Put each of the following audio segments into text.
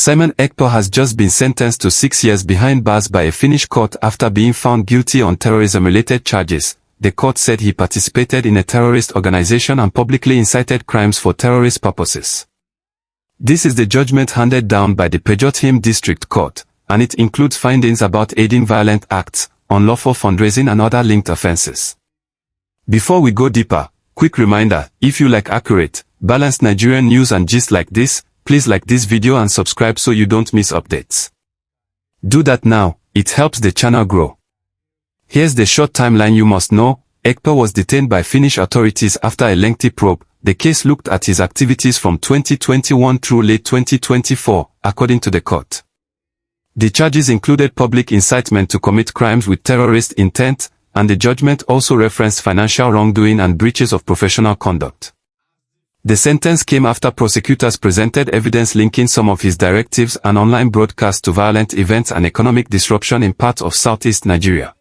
Simon Ekpa has just been sentenced to 6 years behind bars by a Finnish court after being found guilty on terrorism-related charges. The court said he participated in a terrorist organization and publicly incited crimes for terrorist purposes. This is the judgment handed down by the Pejothim District Court, and it includes findings about aiding violent acts, unlawful fundraising and other linked offenses. Before we go deeper, quick reminder, if you like accurate, balanced Nigerian news and gist like this, please like this video and subscribe so you don't miss updates. Do that now, it helps the channel grow. Here's the short timeline you must know. Ekpa was detained by Finnish authorities after a lengthy probe. The case looked at his activities from 2021 through late 2024, according to the court. The charges included public incitement to commit crimes with terrorist intent, and the judgment also referenced financial wrongdoing and breaches of professional conduct. The sentence came after prosecutors presented evidence linking some of his directives and online broadcasts to violent events and economic disruption in parts of southeast Nigeria.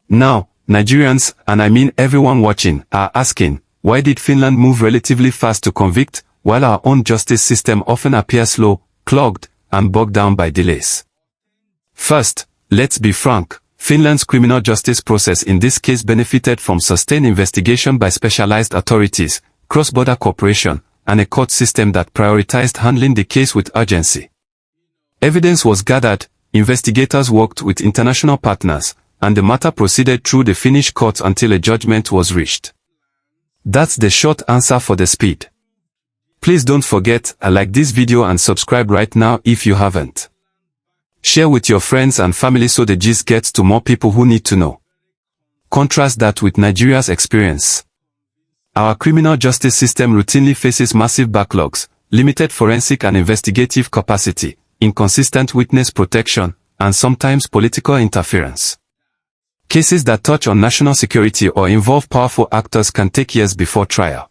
Now, Nigerians, and I mean everyone watching, are asking, why did Finland move relatively fast to convict, while our own justice system often appears slow, clogged, and bogged down by delays? First, let's be frank, Finland's criminal justice process in this case benefited from sustained investigation by specialized authorities, cross-border cooperation, and a court system that prioritized handling the case with urgency. Evidence was gathered, investigators worked with international partners, and the matter proceeded through the Finnish courts until a judgment was reached. That's the short answer for the speed. Please don't forget, like this video and subscribe right now if you haven't. Share with your friends and family so the gist gets to more people who need to know. Contrast that with Nigeria's experience. Our criminal justice system routinely faces massive backlogs, limited forensic and investigative capacity, inconsistent witness protection, and sometimes political interference. Cases that touch on national security or involve powerful actors can take years before trial.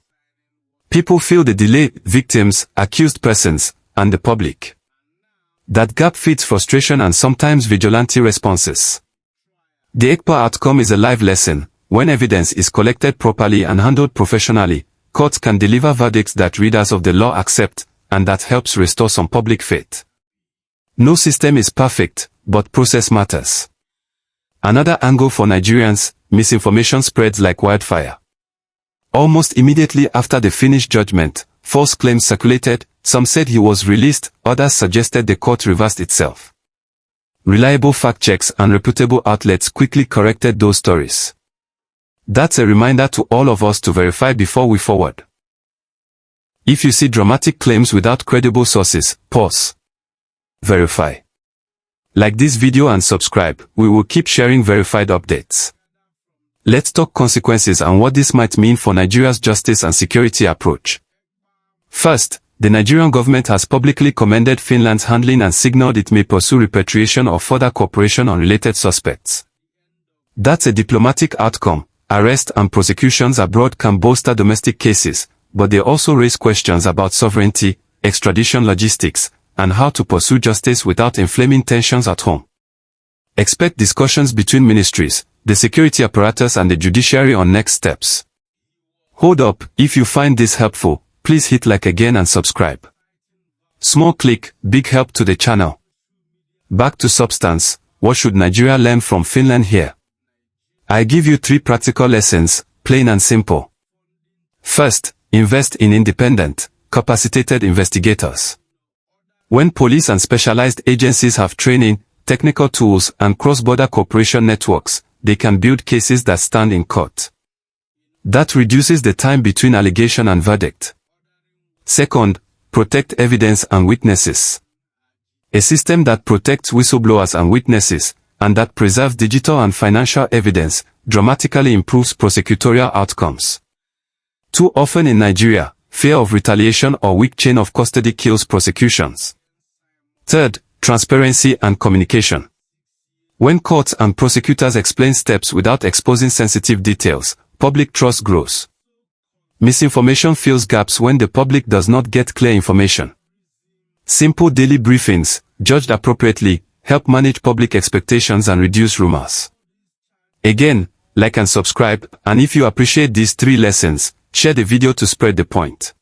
People feel the delay, victims, accused persons, and the public. That gap feeds frustration and sometimes vigilante responses. The Ekpa outcome is a live lesson. When evidence is collected properly and handled professionally, courts can deliver verdicts that readers of the law accept, and that helps restore some public faith. No system is perfect, but process matters. Another angle for Nigerians, misinformation spreads like wildfire. Almost immediately after the Finnish judgment, false claims circulated, some said he was released, others suggested the court reversed itself. Reliable fact checks and reputable outlets quickly corrected those stories. That's a reminder to all of us to verify before we forward. If you see dramatic claims without credible sources, pause. Verify. Like this video and subscribe, we will keep sharing verified updates. Let's talk consequences and what this might mean for Nigeria's justice and security approach. First, the Nigerian government has publicly commended Finland's handling and signaled it may pursue repatriation or further cooperation on related suspects. That's a diplomatic outcome. Arrest and prosecutions abroad can bolster domestic cases, but they also raise questions about sovereignty, extradition logistics, and how to pursue justice without inflaming tensions at home. Expect discussions between ministries, the security apparatus and the judiciary on next steps. Hold up, if you find this helpful, please hit like again and subscribe. Small click, big help to the channel. Back to substance, what should Nigeria learn from Finland here? I give you 3 practical lessons, plain and simple. First, invest in independent, capacitated investigators. When police and specialized agencies have training, technical tools, and cross-border cooperation networks, they can build cases that stand in court. That reduces the time between allegation and verdict. Second, protect evidence and witnesses. A system that protects whistleblowers and witnesses, and that preserves digital and financial evidence, dramatically improves prosecutorial outcomes. Too often in Nigeria, fear of retaliation or weak chain of custody kills prosecutions. Third, transparency and communication. When courts and prosecutors explain steps without exposing sensitive details, public trust grows. Misinformation fills gaps when the public does not get clear information. Simple daily briefings, judged appropriately, help manage public expectations and reduce rumors. Again, like and subscribe, and if you appreciate these 3 lessons, share the video to spread the point.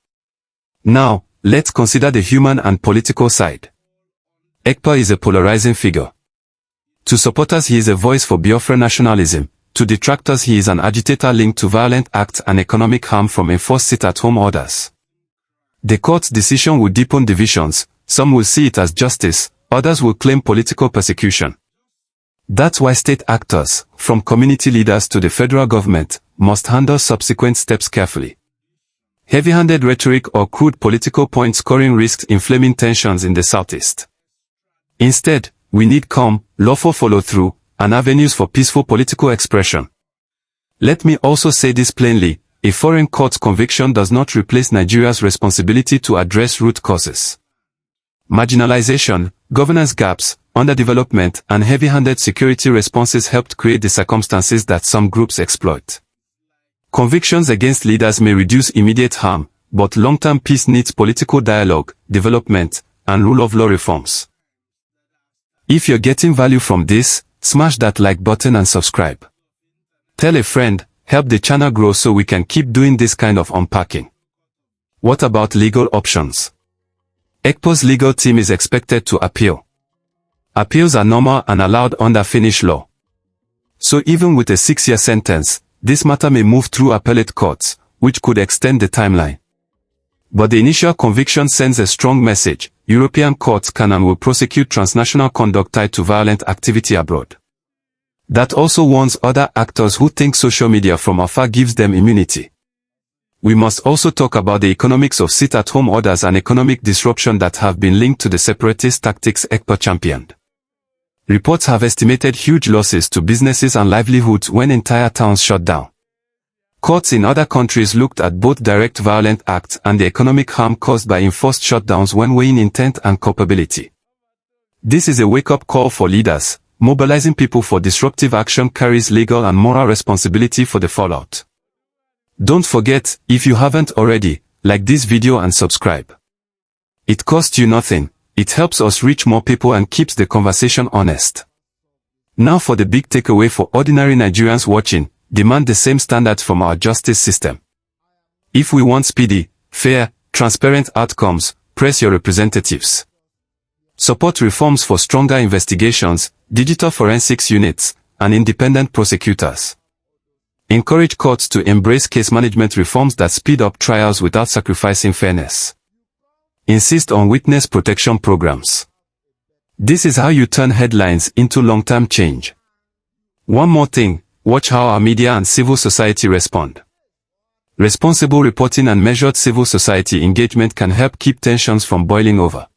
Now, let's consider the human and political side. Nigeria's criminal justice system is complex, but it is also straightforward. Ekpa is a polarizing figure. To supporters he is a voice for Biafra nationalism, to detractors he is an agitator linked to violent acts and economic harm from enforced sit-at-home orders. The court's decision will deepen divisions, some will see it as justice, others will claim political persecution. That's why state actors, from community leaders to the federal government, must handle subsequent steps carefully. Heavy-handed rhetoric or crude political point-scoring risks inflaming tensions in the southeast. Instead, we need calm, lawful follow-through, and avenues for peaceful political expression. Let me also say this plainly, a foreign court's conviction does not replace Nigeria's responsibility to address root causes. Marginalization, governance gaps, underdevelopment, and heavy-handed security responses helped create the circumstances that some groups exploit. Convictions against leaders may reduce immediate harm, but long-term peace needs political dialogue, development, and rule of law reforms. If you're getting value from this, smash that like button and subscribe. Tell a friend, help the channel grow so we can keep doing this kind of unpacking. What about legal options? Ekpa's legal team is expected to appeal. Appeals are normal and allowed under Finnish law. So even with a 6-year sentence, this matter may move through appellate courts, which could extend the timeline. But the initial conviction sends a strong message: European courts can and will prosecute transnational conduct tied to violent activity abroad. That also warns other actors who think social media from afar gives them immunity. We must also talk about the economics of sit-at-home orders and economic disruption that have been linked to the separatist tactics Ekpa championed. Reports have estimated huge losses to businesses and livelihoods when entire towns shut down. Courts in other countries looked at both direct violent acts and the economic harm caused by enforced shutdowns when weighing intent and culpability. This is a wake-up call for leaders. Mobilizing people for disruptive action carries legal and moral responsibility for the fallout. Don't forget, if you haven't already, like this video and subscribe. It costs you nothing, it helps us reach more people and keeps the conversation honest. Now for the big takeaway for ordinary Nigerians watching: demand the same standards from our justice system. If we want speedy, fair, transparent outcomes, press your representatives. Support reforms for stronger investigations, digital forensics units, and independent prosecutors. Encourage courts to embrace case management reforms that speed up trials without sacrificing fairness. Insist on witness protection programs. This is how you turn headlines into long-term change. One more thing: watch how our media and civil society respond. Responsible reporting and measured civil society engagement can help keep tensions from boiling over.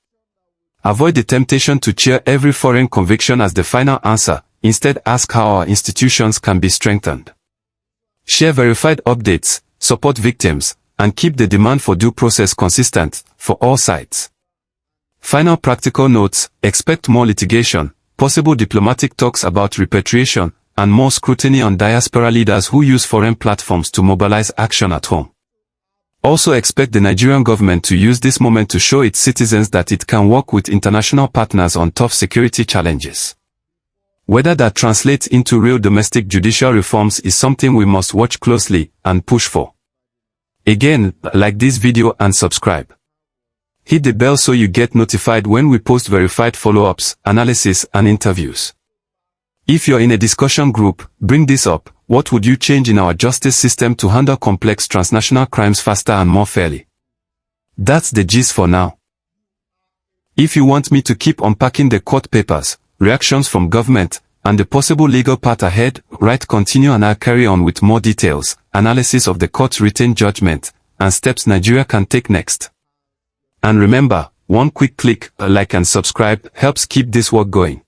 Avoid the temptation to cheer every foreign conviction as the final answer. Instead, ask how our institutions can be strengthened. Share verified updates, support victims, and keep the demand for due process consistent for all sides. Final practical notes: expect more litigation, possible diplomatic talks about repatriation, and more scrutiny on diaspora leaders who use foreign platforms to mobilize action at home. Also expect the Nigerian government to use this moment to show its citizens that it can work with international partners on tough security challenges. Whether that translates into real domestic judicial reforms is something we must watch closely and push for. Again, like this video and subscribe. Hit the bell so you get notified when we post verified follow-ups, analysis, and interviews. If you're in a discussion group, bring this up: what would you change in our justice system to handle complex transnational crimes faster and more fairly? That's the gist for now. If you want me to keep unpacking the court papers, reactions from government, and the possible legal path ahead, write continue and I'll carry on with more details, analysis of the court's written judgment, and steps Nigeria can take next. And remember, one quick click, like and subscribe, helps keep this work going.